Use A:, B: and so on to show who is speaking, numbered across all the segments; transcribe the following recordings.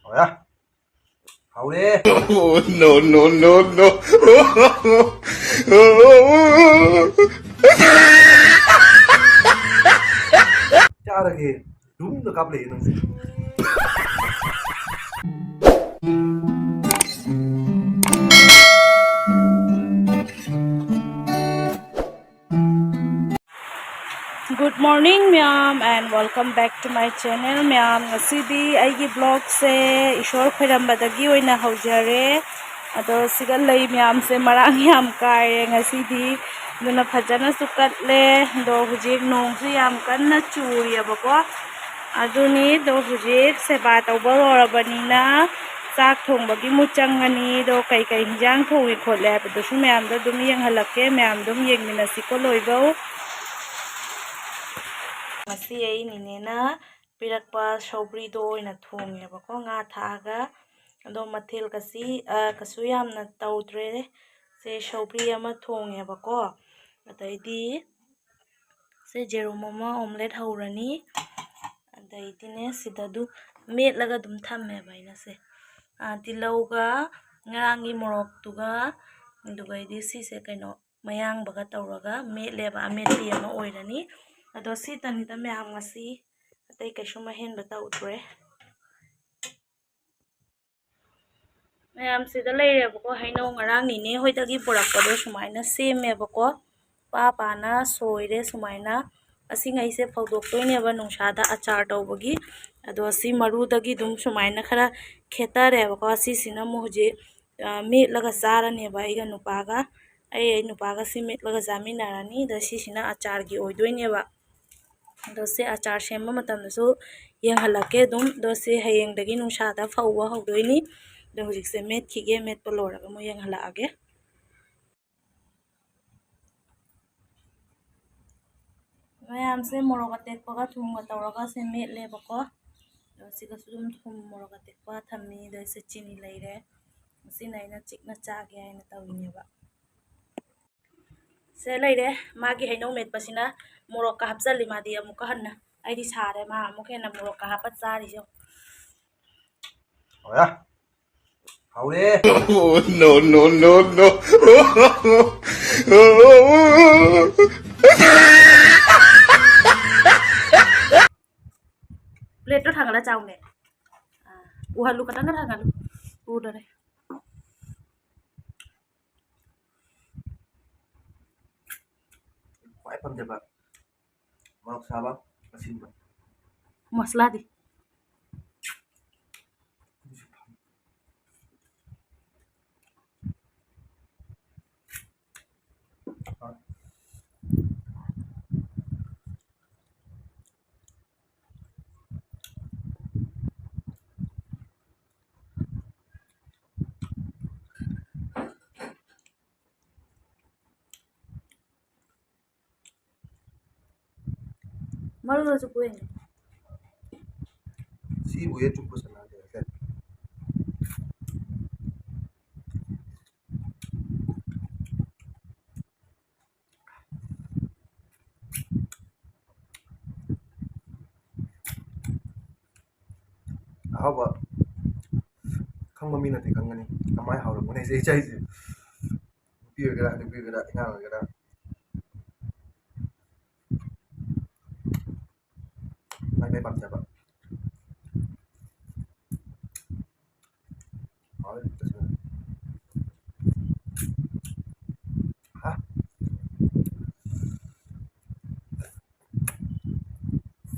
A: 뭐야? 가오래.
B: Oh, no, no, no, no.
A: 짜르게 룸도 까불래 이놈새.
C: Good morning, ma'am, and welcome back to my channel, ma'am. Ngasi aigi vlog se ishor khairam oina haujare. Ado siga lei ma'am se marang yam kaire ngasi di duna phajana sukatle do hujik nong su yam kanna churi abako. Aduni do hujik seba tawba lorabanina sak thongbagi muchangani do kai hinjang thowi khotle abdo su ma'am do dum yeng halakke ma'am dum yengminasi ko loibau. Ngasi ay ni Nene pirakpa sobrido ina thongeba ko nga thaga ado mathil kasu yamna tawdre se sobri ama thongeba ko adaidi se jerum ama omelette hawrani adaidi ne sidadu metlaga dum thammeba ina se tilauga ngarangi morok tuga dugaidi si se kaino mayang baga tawraga metleba ametli ama oirani ado si tanita ma'am ngasi atay kaysu mahenba tawdre ma'am sida leireba ko haino ngarang Nene hoidagi porakpa sumaina semeba ko pana soire sumaina asi ngaise phawdoktoineba nungsada achar tawbagi ado asi marudagi dum sumaina khara khetareba ko asi sina mu huje metlaga charaneba aiga nupaga ai nupaga si metlaga jaminarani da si sina achar gi oidoineba dose achar semba matamdasu yeng halake dum dose hayengdagi nungsada phawba hawdoini do hujikse met khige met paloraga mo yeng halage mayam se morok atekpaga thumga tawraga se met lebako do sigasu dum thum morok atekpa thammi do se chini leire sina ina chikna chage aina tawineba se leire magi haino met pasina morok ka hapjali madi amuka hanna aidi sare ma amuka na morok ka hapat chari jo
A: 뭐야? 가오래.
B: Oh, no, no, no, no.
C: plate ro thangala chawne uhalu katanga thangalu udare
A: Quái phẩm đẹp ạ. Mọc sao bác? Xin bác.
C: masla di malu do chukuin
A: Si buaya cukup senang deh. Apa? Kang meminati kang ngani. Kamai hawra mana sih cai sih. Biar gerak, ingat gerak. Mai bam siapa? Mau terus. Hah?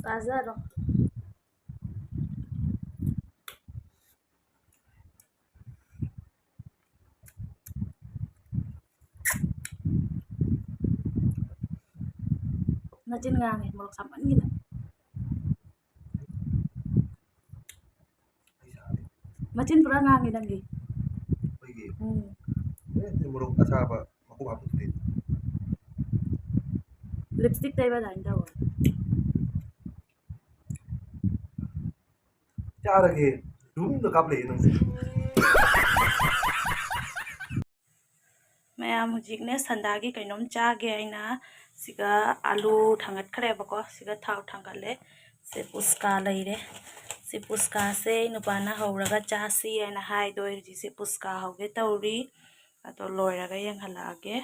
C: kazaro najin ngangi morok saman gina macin pura ngangi dangi
A: Pergi. Muruk asa apa? Aku hapus deh.
C: lipstick tay ba dain daw
A: 짜르게 룸도 까불래 이놈새.
C: mayam hujikne sandagi kainom chage aina siga alu thangat kharebako siga thau thangale se puska leire si puskase nupana hawraga chasi aina haidoi hujik si puska hawge tauri ado loiraga yenghalage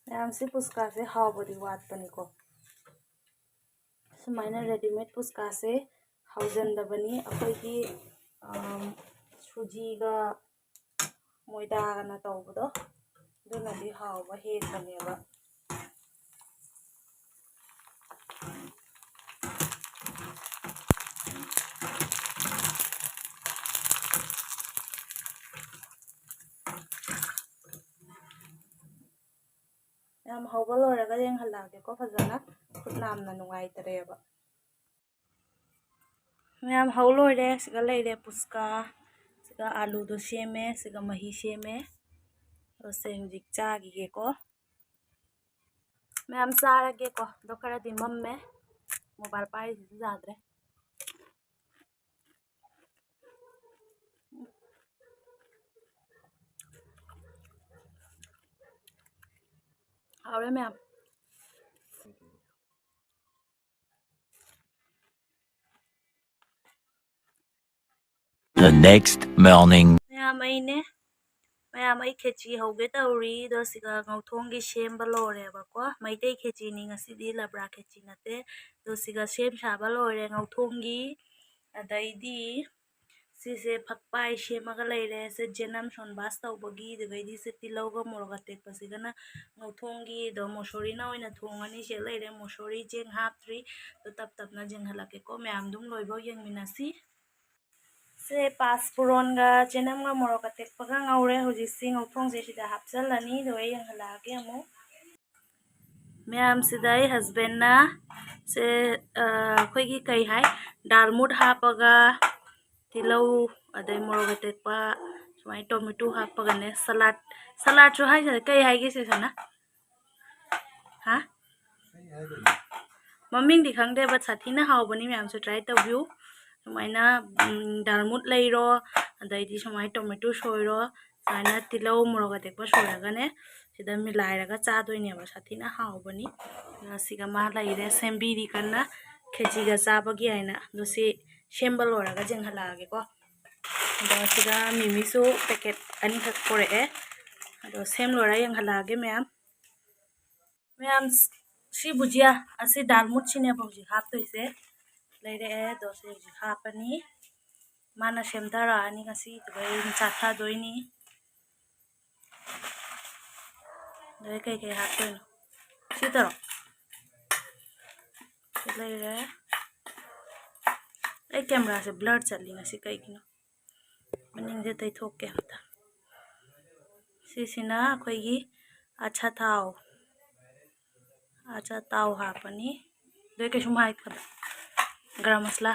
C: mayam si puskase hawbodi watpaniko sumaina readymade puskase hawjandabani akoigi sujiga moidagana tawbado dunadi hawba helbaneba yam hawba loiraga yenghalage ko fajana khutnamna nungaitareeba mayam haw loire siga leire puska siga alu do seme siga mahi seme ose hujik chagige ko mayam sarage ko do kharadi mamme mobile pai jadre hawre mayam
D: The next morning.
C: mayam aine mayam ai kheci hawge tauri do siga ngauthongi semba loreba ko maitei kheci ni ngasidi labra kheci nate do siga sem saba lore ngauthongi adaidi sise phakpai semaga leire se jenam sonbas tawbagi degaidi se tilauga moroga tekpasigana ngauthongi do mosori na oina thongani se leire mosori jeng haptri do tap tapna jeng halake ko mayam dum loibo yengminasi se paspuronga jenamga moroga tekpaga ngaure hujisi ngauthongse sida hapjalani do yenghalage amu mayam sidai husband na se khoigi kai hai dalmut hapaga tilau adai moroga tekpa sumai tomato hapaga ne salad chu hai kai hai ge se sana ha maming di khangde but sathina hawbani mayam su try tawbiu sumaina dalmut leiro adaidi sumai tomato soiro saina tilau moroga tekpa soiraga ne sida milairaga chadoineba sathina hawbani siga ma leire sembiri kana khejiga chabagi aina do si semba loraga jenghalage ko ado siga mimisu packet ani khak pore ado sem lora yenghalage mayam si bujia asi dalmut chine bauji haptoise leire do se hujik hapani mana semdara ani ngasi tugai chatha doini doi kai haptoino sitaro leire ai camera se blur chatli ngasi kai kino maningje tai thokke amta sisina akoigi acha taw hapani doi kai sumai khada garam masala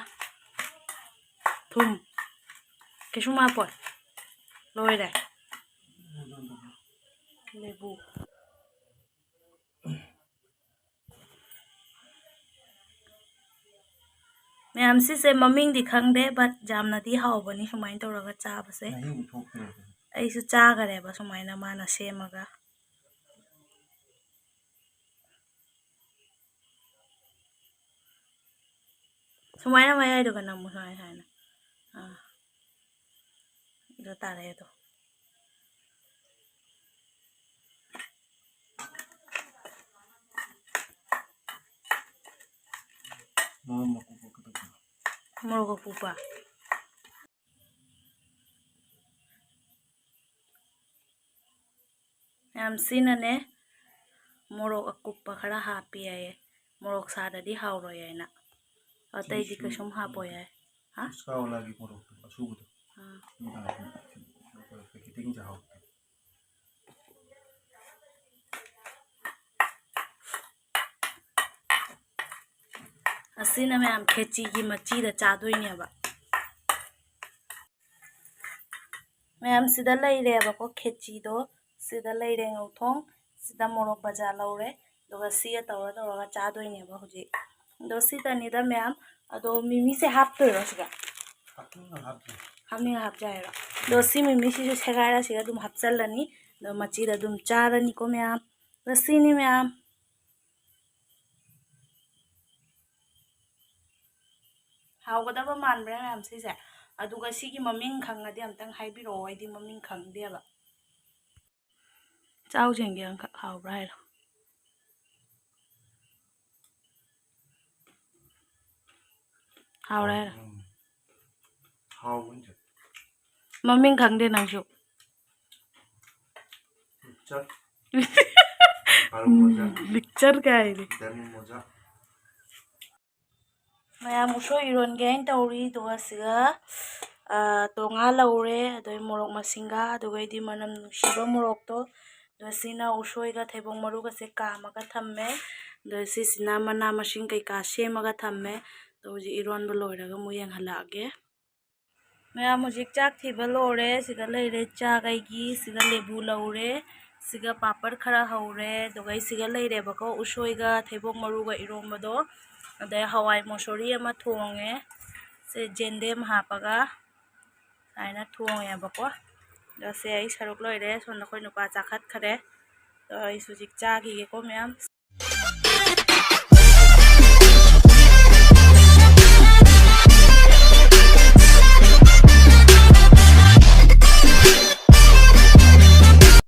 C: thum kesuma por loire lebu mayam sise maming di khangde but jamna di hawbani sumain tawraga chabase aisu chagareba sumaina mana semaga sumaina mayai do kana musai haina do tare do morogo pupa mayam sinane morok akupa khara hapi ai morok sadadi hawroi aina atai di kasum hapoy ai ha
A: Lagi morok asubudo. Packaging jauh.
C: asina mayam kheci gi machi da chadoineba mayam sida leireba ko kheci do sida leire ngauthong sida morok baja laure doga sia tawra chadoineba hujik do sida nida mayam ado mimi se haptoiro siga ꯍꯥꯞꯅꯤꯡꯉ ꯍꯥꯞꯆ ꯍꯥꯏꯔꯣ ꯑꯗꯣ ꯁꯤ ꯃꯤꯃꯤꯁꯤꯁꯨ ꯁꯦꯒꯥꯏꯔꯁꯤꯒ ꯑꯗꯨꯝ ꯍꯥꯞꯆꯜꯂꯅꯤ ꯑꯗꯣ ꯃꯆꯤꯗ ꯑꯗꯨꯝ ꯆꯥꯔꯅꯤꯀꯣ ꯃꯌꯥꯝ ꯑꯗꯣ ꯁꯤꯅꯤ ꯃꯌꯥꯝ ꯍꯥꯎꯒꯗꯕ ꯃꯥꯟꯕ꯭ꯔꯥ ꯃꯌꯥꯝ ꯁꯤꯁꯦ ꯑꯗꯨꯒ ꯁꯤꯒꯤ ꯃꯃꯤꯡ ꯈꯪꯉꯗꯤ ꯑꯝꯇꯪ ꯍꯥꯏꯕꯤꯔꯛꯑꯣ ꯑꯩꯗꯤ ꯃꯃꯤꯡ ꯈꯪꯗꯦꯕ ꯆꯥꯎ ꯆꯦꯡꯒꯦ ꯑꯃꯈꯛ ꯍꯥꯎꯕ꯭ꯔꯥ ꯍꯥꯏꯔꯣ ꯍꯥꯎꯔꯦ ꯍꯥꯏꯔꯣ
A: 하우군지
C: ꯃꯃꯤꯡ ꯈꯪꯗꯦ ꯅꯪꯁꯨ
A: 믹처 바로 모자
C: ꯃꯤꯛꯆꯔ ꯀꯥꯏꯗꯤ
A: ꯗꯦꯃꯤ 모자
C: ꯃꯌꯥꯝ ꯎꯁꯣꯏ ꯏꯔꯣꯟꯒꯦ ꯍꯥꯏꯅ ꯇꯧꯔꯤ ꯑꯗꯨꯒ ꯁꯤꯒ ꯇꯣꯉꯥ ꯂꯧꯔꯦ ꯑꯗꯩ ꯃꯣꯔꯣꯛ ꯃꯁꯤꯡꯒ ꯑꯗꯨꯒ ꯑꯩꯗꯤ ꯃꯅꯝ ꯅꯨꯡꯁꯤꯕ ꯃꯣꯔꯣꯛꯇꯣ ꯑꯗꯨꯒ ꯁꯤꯅ ꯎꯁꯣꯏꯒ ꯊꯩꯕꯣꯡ ꯃꯔꯨꯒꯁꯦ ꯀꯥꯝꯃꯒ ꯊꯝꯃꯦ ꯑꯗꯨꯒ ꯁꯤꯁꯤꯅ ꯃꯅꯥ ꯃꯁꯤꯡ ꯀꯩꯀꯥ ꯁꯦꯝꯃꯒ ꯊꯝꯃꯦ ꯑꯗꯣ ꯍꯧꯖꯤꯛ ꯏꯔꯣꯟꯕ ꯂꯣꯏꯔꯒ ꯑꯃꯨꯛ ꯌꯦꯡꯍꯜꯂꯛꯑꯒꯦ ꯃꯌꯥꯝ ꯍꯧꯖꯤꯛ ꯆꯥꯛ ꯊꯤꯕ ꯂꯣꯏꯔꯦ ꯁꯤꯗ ꯂꯩꯔꯦ ꯆꯥꯛ ꯑꯩꯒꯤ ꯁꯤꯗ ꯂꯦꯕꯨ ꯂꯧꯔꯦ ꯁꯤꯒ ꯄꯥꯄꯔ ꯈꯔ ꯍꯧꯔꯦ ꯑꯗꯨꯒ ꯑꯩ ꯁꯤꯒ ꯂꯩꯔꯦꯕꯀꯣ ꯎꯁꯣꯏꯒ ꯊꯩꯕꯣꯡ ꯃꯔꯨꯒ ꯏꯔꯣꯝꯕꯗꯣ ꯑꯗꯩ ꯍꯋꯥꯏ ꯃꯨꯁꯣꯔꯤ ꯑꯃ ꯊꯣꯡꯉꯦ ꯁꯤ ꯖꯦꯟꯗꯦꯝ ꯍꯥꯞꯄꯒ ꯁꯨꯃꯥꯏꯅ ꯊꯣꯡꯉꯦꯕꯀꯣ ꯑꯗꯣ ꯁꯦ ꯑꯩ ꯁꯔꯨꯛ ꯂꯣꯏꯔꯦ ꯁꯣꯝꯗ ꯑꯩꯈꯣꯏ ꯅꯨꯄꯥ ꯆꯥꯈꯠꯈꯔꯦ ꯑꯗꯣ ꯑꯩꯁꯨ ꯍꯧꯖꯤꯛ ꯆꯥꯈꯤꯒꯦꯀꯣ ꯃꯌꯥꯝ